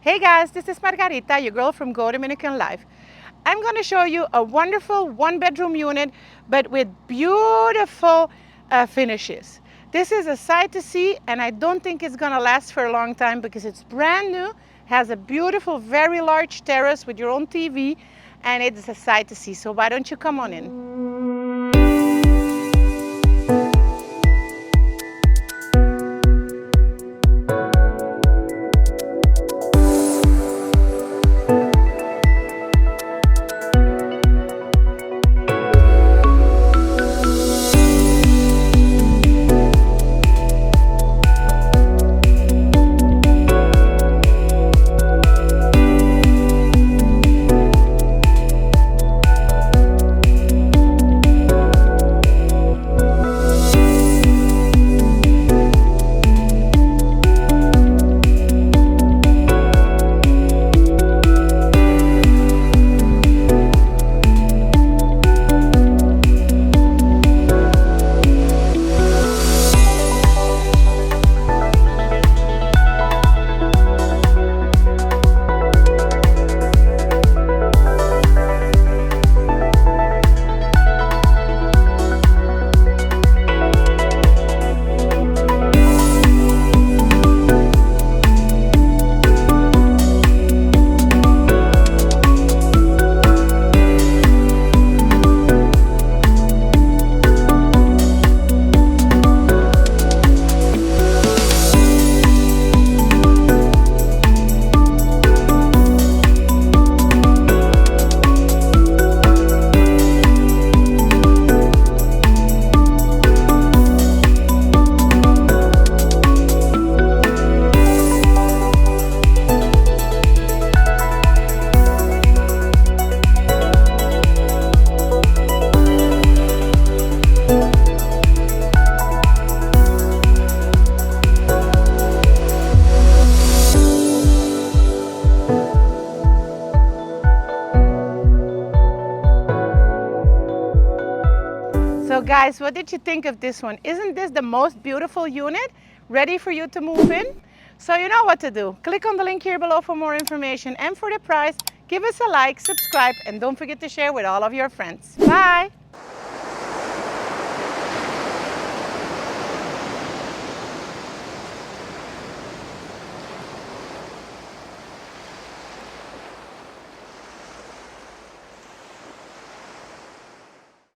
Hey guys, this is Margarita, your girl from Go Dominican Life. I'm going to show you a wonderful one-bedroom unit, but with beautiful finishes. This is a sight to see, and I don't think it's going to last for a long time because it's brand new, has a beautiful, very large terrace with your own TV, and it's a sight to see. So why don't you come on in? So guys, what did you think of this one? Isn't this the most beautiful unit ready for you to move in? So you know what to do. Click on the link here below for more information, and for the price, give us a like, subscribe, and don't forget to share with all of your friends. Bye!